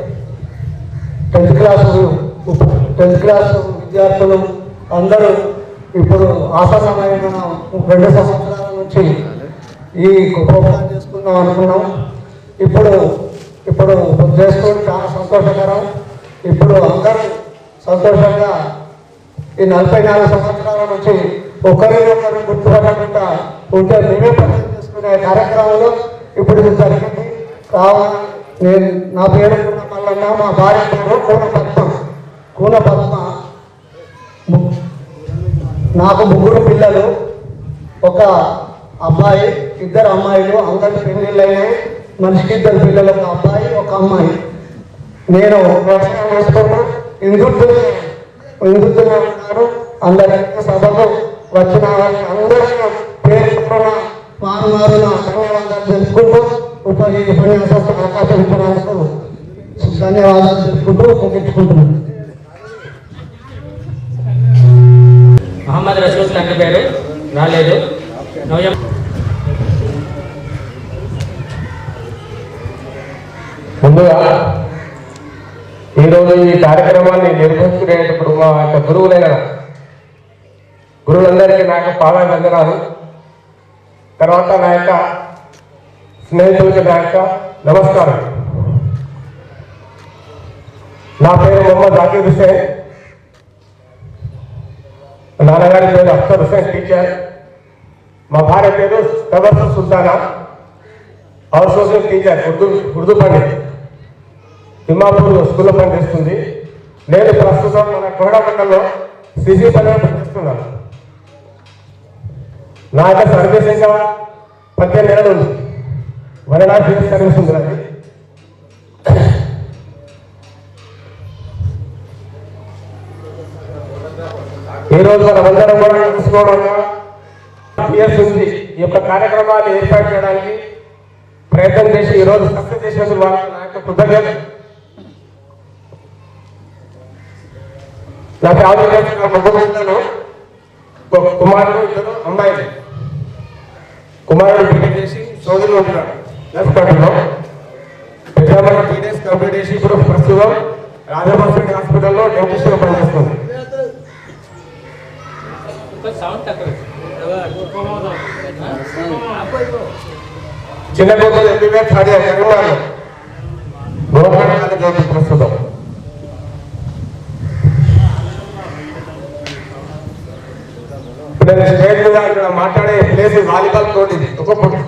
A: 10th క్లాసు విద్యార్థులు అందరూ ఇప్పుడు ఆసన్నమైన 2 సంవత్సరాల నుంచి ఈ ప్రోగ్రాం చేసుకుందాం అనుకున్నాం. ఇప్పుడు చేసుకోవడం చాలా సంతోషకరం. ఇప్పుడు అందరూ సంతోషంగా ఈ 44 సంవత్సరాల నుంచి ఒకరినొకరు గుర్తుపట్టకుండా ఉంటే మేమే పరిచయం చేసుకునే కార్యక్రమంలో ఇప్పుడు ఇది జరిగింది. కావాలి నేను నా పేరు కూన మల్లన్న, మా భార్య పేరు కూన పద్మ. నాకు 3 పిల్లలు, 1 అబ్బాయి, 2 అమ్మాయిలు. అందరి పెళ్ళిళ్ళైనాయి. మనిషికి 2 పిల్లలు, 1 అబ్బాయి 1 అమ్మాయి. నేను వ్యవసాయం చేసుకున్నా. ఇందులో ఉన్నారు. అందరికీ సభకు వచ్చిన వారికి అందరికీ పేరున మారుమారున ధన్యవాదాలు తెలుసుకుంటూ ఉపన్యాసం అవకాశం ఇచ్చినందుకు ధన్యవాదాలు తెలుసుకుంటూ ముగించుకుంటున్నాను.
K: మహమ్మద్ రసూల్ తండ్రి పేరు రాలేదు.
F: ముందుగా ఈరోజు ఈ కార్యక్రమాన్ని నిర్వహించుకునేటప్పుడు మా యొక్క గురువులందరికీ నా యొక్క పాదాభివందనాలు. తర్వాత నా యొక్క స్నేహితులకి నా యొక్క నమస్కారం. నా పేరు మొహమ్మద్ జాకీర్ హుసేన్. నాన్నగారి పేరు అఖ్తర్ హుసేన్ టీచర్. మా భార్య పేరు Tabassum Sultana, house holder teacher, Urdu Pandit, Thimmapur స్కూల్లో పనిచేస్తుంది. నేను ప్రస్తుతం మన కోడాపట్టణంలో సిసి పనిలో పనిచేస్తున్నాను. నా యొక్క సర్వీస్ ఇంకా 18 నెలలు ఉంది. 1.5 years సర్వీస్ ఉంది నాకు. ఈరోజు మనమందరం కూడా తెలుసుకోవడంగా ఇయర్స్ ఉంది ఈ యొక్క కార్యక్రమాన్ని ఏర్పాటు చేయడానికి ప్రయత్నం చేసి ఈరోజు సక్సెస్ చేసినందుకు వాళ్ళకి నా యొక్క కృతజ్ఞత. నా ఫ్యామిలీ ముగ్గురు కుమారుడు, 2 అమ్మాయిలు. కుమారుడు బీటెక్ చేసి సోదరులు ఉంటున్నాడు నర్స్పేటలో. పెద్దమ్మాయి 3 days కంప్లీట్ చేసి ఇప్పుడు ప్రస్తుతం రాజమహేశ్వరి హాస్పిటల్లో డెంటిస్ట్గా పనిచేస్తుంది. చిన్న కొడుకు ఎంబీబీఎస్ థర్డ్ ఇయర్ కరీంనగర్లో గవర్నమెంట్ కాలేజ్ ప్రస్తుతం. నేను స్టేజ్ మీద ఇక్కడ మాట్లాడే ప్లేస్ వాలీబాల్ కోర్ట్. ఇది ఒకప్పుడు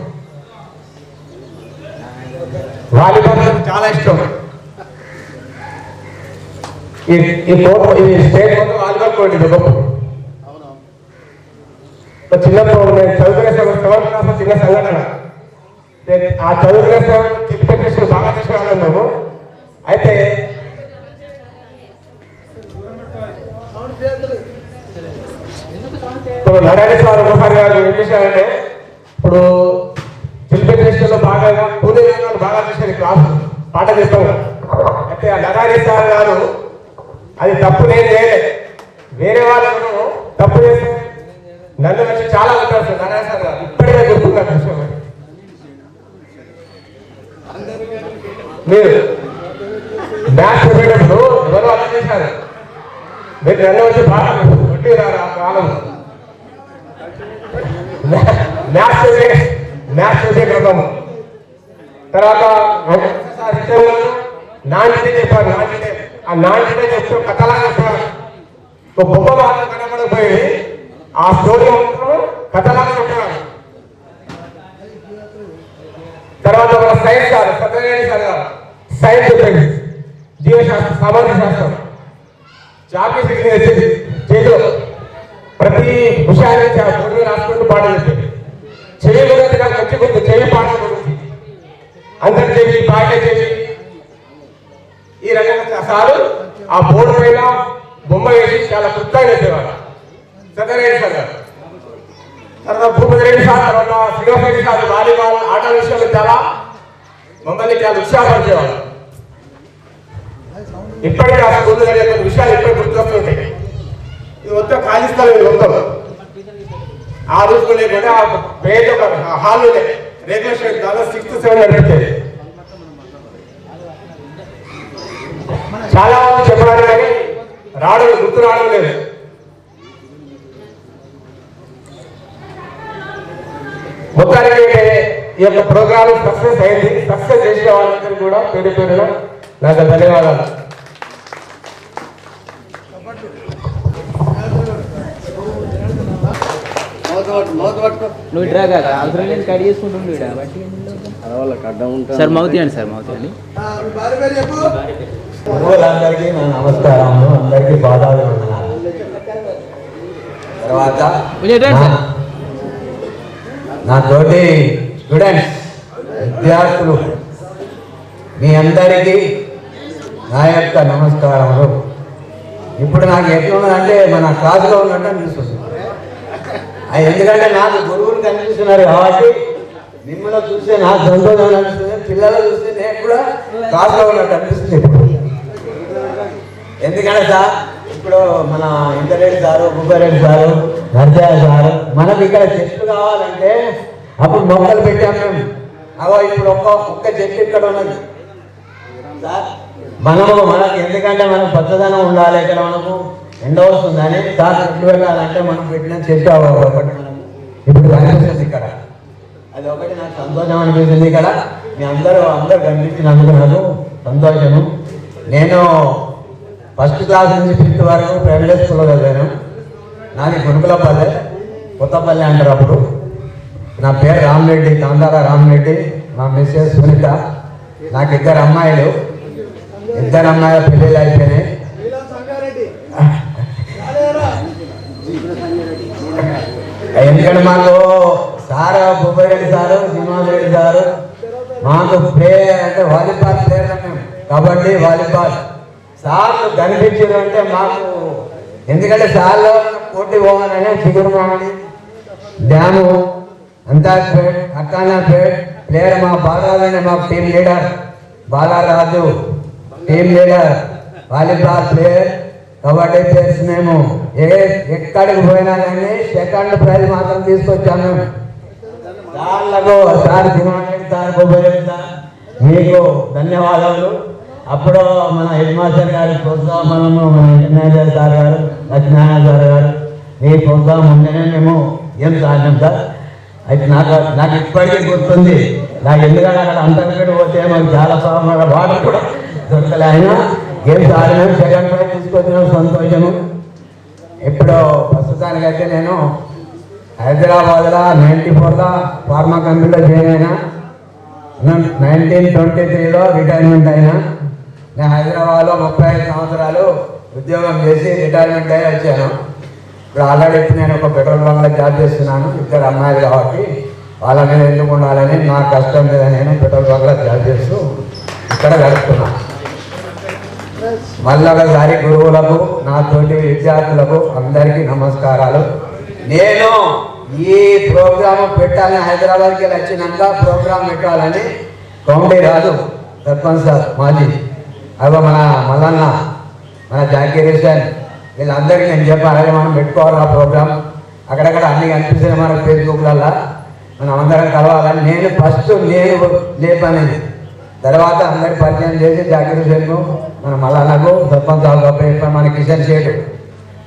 F: వాలీబాల్ చాలా ఇష్టం. ఈ స్టేట్ మొత్తం వాలీబాల్ కోర్ట్. ఇది ఒకప్పుడు చిన్నప్పుడు నేను చదువుకునే 7th క్లాస్ చిన్న సంఘటన.
A: ఆ చదువుకునే తిప్పేసి బాగా చేసేవాళ్ళం మేము. అయితే ఇప్పుడు నరేంద్ర సార్ ఒకసారి గారు ఏం చేశారంటే, ఇప్పుడు చిల్పెట్టేషన్లో బాగా పూలే బాగా చేశారు క్లాసు పాట చెప్తాము. అయితే ఆ నరేంద్ర సార్ గారు అది తప్పు నేను చేయలేదు, వేరే వాళ్ళను తప్పు చేస్తే నన్ను వచ్చి చాలా ఉంటారు సార్ నరేంద్ర సార్ గారు. ఇప్పటికే గుర్తున్నారు విషయం. మీరు మ్యాథ్స్ చెప్పేటప్పుడు ఎవరు అర్థం చేశారు, మీరు నన్ను వచ్చి బాగా కొట్టి రారు ఆ కాలం. మ్యాథ్స్ చూసే క్రమం తర్వాత నాణ్యత చెప్పారు. ఆ నాణ్యత చెప్తూ కథలా చెప్పారు. ఒక గొప్ప బాధ కనబడిపోయి ఆ స్టోరీ మాత్రం కథలాగా చెప్పారు. తర్వాత మన సైన్స్ సార్ సత్యనారాయణ సార్ గారు సైన్స్ చెప్పండి, జీవశాస్త్రం, సామాజిక శాస్త్రం చాపి చేతిలో ప్రతి విషయాన్ని పొడుగు రాసుకుంటూ పాటలు చెప్పేది. చెవి గురించి నాకు మంచి గుర్తు, చెవి పాటల గురించి అందరి చెవి పాట చెవి ఈ రకంగా సారు ఆ బోర్డు పైన బొమ్మ వేసి చాలా కృతంగా చెప్పేవారు సత్యనారాయణ సార్ గారు. తర్వాత భూపతిరెడ్డి సార్, తర్వాత శ్రీనివాసరెడ్డి సార్ వాలీబాల్ ఆట విషయంలో చాలా మమ్మల్ని చాలా ఉత్సాహపరిచేవారు. ఇప్పటికీ ఆ స్కూల్ జరిగే కొన్ని విషయాలు ఇప్పటికి గుర్తొస్తుంటాయి. ఇది మొత్తం ఖాళీ స్థలం, ఇది మొత్తం ఆ రోజు లేకుండా ఆ పేరు హాల్ రెగ్యులర్ షెడ్ దాదాపు 6th 7th నడిపేది. చాలా మంది చెప్పడానికి కానీ రావడం గుర్తు రావడం లేదు. మొత్తానికి ఈ యొక్క ప్రోగ్రామ్ సక్సెస్ అయింది. సక్సెస్ చేసే వాళ్ళందరూ కూడా పేరు పేరున నాకు ధన్యవాదాలు.
E: నువ్వు ఇట్రా కాక అవసరం లేదు, కట్ చేసుకుంటుండు సార్. మౌత్ ఇవ్వండి సార్, మౌత్ ఇవ్వండి.
A: గురువులందరికీ నా నమస్కారములు, అందరికీ పాదాభివందనాలు. తర్వాత నా తోటి స్టూడెంట్స్, విద్యార్థులు మీ అందరికీ నా యొక్క నమస్కారములు. ఇప్పుడు నాకు ఎట్లున్నదంటే మన క్లాసులో ఉన్నట్టు అనిపిస్తుంది. ఎందుకంటే నాకు గురువులు కనిపిస్తున్నారు కాబట్టి మిమ్మల్ని చూస్తే నాకు సంతోషం అనిపిస్తుంది, పిల్లలు చూస్తే నేను కూడా క్లాసులో ఉన్నట్టు అనిపిస్తుంది. ఎందుకంటే సార్ ఇప్పుడు మన ఇంటరెడ్డి సారు, భూపారెడ్డి సారు, నర్జా సారు మనకు ఇక్కడ చెట్లు కావాలంటే అప్పుడు మొక్కలు పెట్టాము మేము. అవో ఇప్పుడు ఒక్క చెట్టు ఇక్కడ ఉన్నది సార్. మనకు ఎందుకంటే మనకు పచ్చదనం ఉండాలి, ఇక్కడ మనకు ఎండ వస్తుందని సార్ చెట్లు పెట్టాలంటే మనం పెట్టిన చెట్టు ఒకటి మనకు ఇప్పుడు కనిపిస్తుంది ఇక్కడ. అది ఒకటి నాకు సంతోషం అనిపిస్తుంది. ఇక్కడ మీ అందరూ కనిపించినందుకు నాకు సంతోషము. నేను ఫస్ట్ క్లాస్ నుంచి 5th వరకు ప్రైవేట్ స్కూల్లో చదివాను. నాది గురుకులపల్లె, కొత్తపల్లి అంటారు అప్పుడు. నా పేరు రామరెడ్డి, తాందారా రామరెడ్డి. మా మిస్సెస్ సునీత. నాకు 2 అమ్మాయిలు, 2 అమ్మాయిల పెళ్ళిళ్ళు అయిపోయినాయి. ఎందుకంటే మాకు sir Bhupareddy sir, Srinivasareddy sir మాకు ప్లేయర్ అంటే వాలీబాల్ ప్లేయర్ మేము, కబడ్డీ వాలీబాల్ సార్లు కనిపించారు అంటే మాకు. ఎందుకంటే సార్లు పోటీ పోవాలనే చిగురుమామని డ్యాము, అంతాపేట్, అక్కానాపేట్ ప్లేయర్ మా బాలరాజు, మాకు team leader Balaraju team leader, volleyball player, kabaddi players. మేము ఎక్కడికి పోయినా కానీ 2nd ప్రైజ్ మాత్రం తీసుకొచ్చాము. సార్లకు sir Srinivasareddy sir, Bhupareddy sir మీకు ధన్యవాదాలు. అప్పుడు మన హెడ్ మాస్టర్ గారి ప్రోత్సాహనము, మన ఇంజనీర్ సార్ గారు, లక్ష్మీనారాయణ సార్ గారు మీ ప్రోత్సాహం ఉంటేనే మేము ఏం సాధించాం సార్. అయితే నాకు ఇప్పటికీ గుర్తుంది. నాకు ఎందుకంటే అక్కడ అంతర్గత పోతే మాకు చాలా ప్రాబ్లం, వాటర్ కూడా దొరకలే. అయినా ఏం సాధించాం, 2nd ప్రైజ్ తీసుకొచ్చినాం, సంతోషము. ఇప్పుడు ప్రస్తుతానికైతే నేను హైదరాబాద్లో 94లో ఫార్మా కంపెనీలో జాయిన్ అయినా. 1923లో రిటైర్మెంట్ అయినా. నేను హైదరాబాద్లో 35 సంవత్సరాలు ఉద్యోగం చేసి రిటైర్మెంట్ అయ్యి వచ్చాను. ఇప్పుడు ఆల్రెడీ నేను ఒక పెట్రోల్ బంక్లో జాబ్ చేస్తున్నాను. 2 అమ్మాయిలు కాబట్టి వాళ్ళ మీద ఎందుకు ఉండాలని నా కష్టం మీద నేను పెట్రోల్ బంక్లో జాబ్ చేస్తూ ఇక్కడ గడుపుతున్నా. మళ్ళీ ఒకసారి గురువులకు, నా తోటి విద్యార్థులకు అందరికీ నమస్కారాలు. నేను ఈ ప్రోగ్రాం పెట్టాలని హైదరాబాద్కి వచ్చినాక ప్రోగ్రాం పెట్టాలని కౌంటీ రాదు సర్పంచ్ సార్ మాజీ అదో మన మల్లన్న, మన జాకీర్ హుసేన్ వీళ్ళందరికీ నేను చెప్పాను, అలాగే మనం పెట్టుకోవాలి ఆ ప్రోగ్రాం. అక్కడక్కడ అన్నీ కనిపిస్తున్నాయి మనకు ఫేస్బుక్లల్లో, మనం అందరం కలవాలని. నేను ఫస్ట్ నేను లేపనేది, తర్వాత అందరికి పరిచయం చేసి జాకీర్ హుసేన్కు, మన మల్లన్నకు, సర్పంచ్ సార్ చెప్పాను, మన కిషన్ షేట్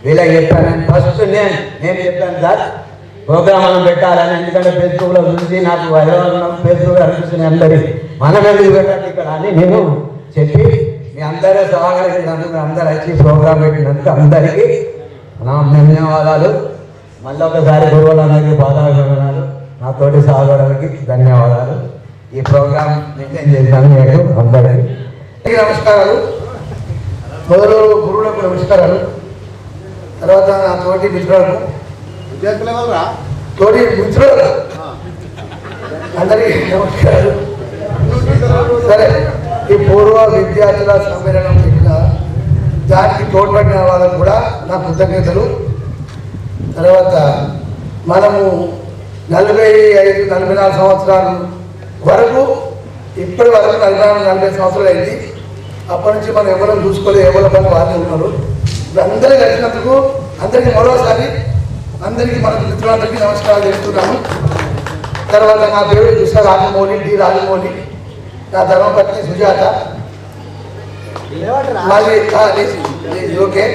A: వీళ్ళకి చెప్పాను. ఫస్ట్ నేను చెప్పాను సార్ ప్రోగ్రాం మనం పెట్టాలని. ఎందుకంటే ఫేస్బుక్లో చూసి నాకు హైదరాబాద్ ఫేస్బుక్ అనిపిస్తున్నాయి అందరికీ, మనం ఎందుకు పెట్టాలి ఇక్కడ అని నేను చెప్పి మీ అందరూ సహకరించినందుకు, అందరూ వచ్చి ప్రోగ్రాం పెట్టినందుకు అందరికీ నా ధన్యవాదాలు. మళ్ళీ ఒకసారి గురువులందరికీ పాదాభివందనాలు, నా తోటి సహోదరులకి ధన్యవాదాలు. ఈ ప్రోగ్రాం మెయింటైన్ చేసినందుకు అందరికీ నమస్కారాలు. మొదలు గురువులకు నమస్కారాలు, తర్వాత నా తోటి మిత్రులకు, తోటి మిత్రులు అందరికీ నమస్కారాలు. సరే, ఈ పూర్వ విద్యార్థుల సమ్మేళనం పెట్టిన దానికి తోడ్పడిన వాళ్ళకు కూడా నా కృతజ్ఞతలు. తర్వాత మనము 45-44 సంవత్సరాల వరకు, ఇప్పటి వరకు 44-40 సంవత్సరాలు అయింది. అప్పటి నుంచి మనం ఎవరు చూసుకోలేదు, ఎవరి పని వాళ్ళే ఉన్నారు. ఇప్పుడు అందరూ కలిసినందుకు అందరికీ మరోసారి అందరికీ మన మిత్రులందరికీ నమస్కారాలు చేస్తున్నాము. తర్వాత నా పేరు కృష్ణ రాజమౌళి, డి రాజమౌళి, నా ధర్మపత్ని సుజాత, మాది ఓకే,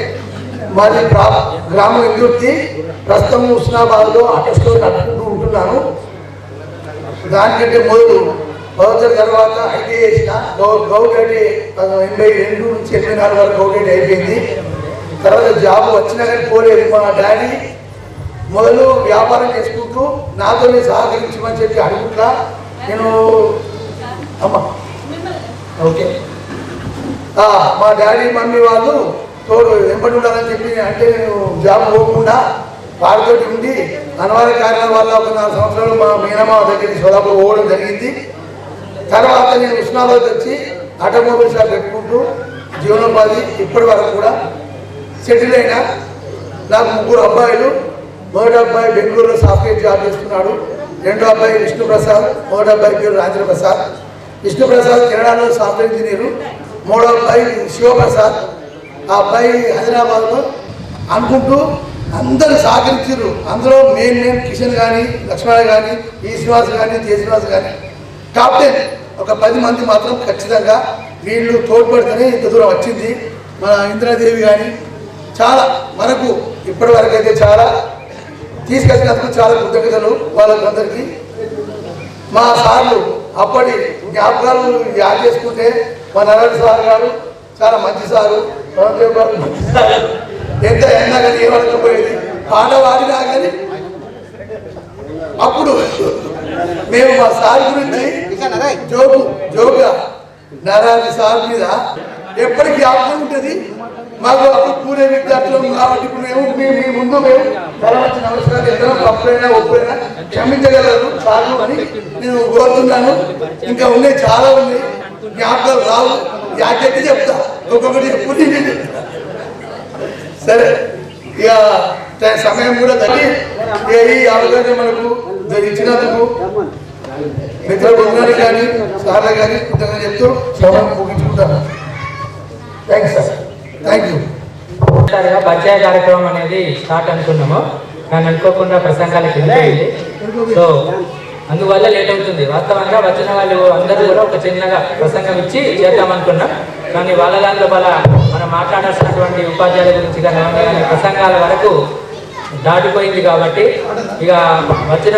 A: మాది గ్రామం ఇందుర్తి, ప్రస్తుతం హుస్నాబాద్లో ఆటో స్టోర్ నడుపుకుంటూ ఉంటున్నాను. దానికంటే మొదలు 10 తర్వాత ఐటీ చేసిన గౌట్ 82 నుంచి 84 వరకు గౌట్ అయిపోయింది. తర్వాత జాబ్ వచ్చినా కానీ పోలేదు. మా డాడీ మొదలు వ్యాపారం చేసుకుంటూ నాతో సహకరించమని చెప్పి అడుగుతా నేను అమ్మ ఓకే మా డాడీ మమ్మీ వాళ్ళు తోడు వెంబడి ఉండాలని చెప్పి, అంటే నేను జాబ్ పోకుండా వారితో ఉండి అనివార్య కారణాల వల్ల ఒక 4 సంవత్సరాలు మా మేనమావ దగ్గరికి సోలాపూర్ పోవడం జరిగింది. తర్వాత నేను ఉస్మానాబాద్ వచ్చి ఆటోమొబైల్ షాప్ పెట్టుకుంటూ జీవనోపాధి ఇప్పటి వరకు కూడా సెటిల్ అయినా. నాకు 3 అబ్బాయిలు. మొదటి అబ్బాయి బెంగళూరులో సాఫ్ట్వేర్ జాబ్ చేస్తున్నాడు. రెండో అబ్బాయి విష్ణుప్రసాద్, మొదటి అబ్బాయి పేరు రాజేంద్ర ప్రసాద్. విష్ణుప్రసాద్ కెనడాలో సాఫ్ట్వేర్ ఇంజనీరు. మూడో అబ్బాయి శివప్రసాద్, ఆ అబ్బాయి హైదరాబాద్లో. అనుకుంటూ అందరూ సహకరించారు. అందులో మెయిన్ కిషన్ కానీ, లక్ష్మణ కానీ, ఈ శ్రీనివాస్ కానీ, శ్రీనివాస్ కానీ, టాప్ 10 ఒక 10 మంది మాత్రం ఖచ్చితంగా వీళ్ళు తోడ్పడితేనే ఇంత దూరం వచ్చింది. మన ఇంద్రాదేవి కానీ చాలా మనకు ఇప్పటి వరకు అయితే చాలా తీసుకొచ్చినందుకు చాలా కృతజ్ఞతలు వాళ్ళందరికీ. మా సార్లు అప్పటి జ్ఞాపకాలు యాడ్ చేసుకుంటే మా నరేంద్ర సార్ గారు చాలా మంచి సారు, ఎంత అయినా కానీ ఏమనకపోయేది, పాట వాడినా కానీ. అప్పుడు మేము మా సార్ గురించి జోగా నారాయణ సార్ మీద ఎప్పటికీ జ్ఞాపకం ఉంటుంది మాకు. అప్పుడు పూరే విద్యార్థులు కాబట్టి ఇప్పుడు మీ ముందు మేము తర్వాత నమస్కారం ఎంతనో తప్పుడైనా ఒప్పుడైనా క్షమించగలరు సార్లు అని నేను కోరుతున్నాను. ఇంకా ఉన్నాయి, చాలా ఉన్నాయి, జ్ఞాపకాలు రావు, యాకెట్టి చెప్తా, ఒక్కొక్కటి ఎప్పుడు సరే. ఇక సమయం కూడా తగ్గి ఈ అవకాశం మనకు ఇచ్చినందుకు మిత్ర బృందానికి కానీ సార్లు కానీ కృతజ్ఞతలు చెప్తూ సమయం ముగించుకుంటాను. Thanks sir, thank you.
K: పరిచయ కార్యక్రమం అనేది స్టార్ట్ అనుకున్నాము, కానీ అనుకోకుండా ప్రసంగాలకి వెళ్ళింది. సో అందువల్ల లేట్ అవుతుంది. వాస్తవంగా వచ్చిన వాళ్ళు అందరూ కూడా ఒక చిన్నగా ప్రసంగం ఇచ్చి చేద్దాం అనుకున్నాం, కానీ వాళ్ళ దాంట్లో మనం మాట్లాడాల్సినటువంటి ఉపాధ్యాయుల గురించి కానీ ప్రసంగాల వరకు దాటిపోయింది. కాబట్టి ఇక వచ్చిన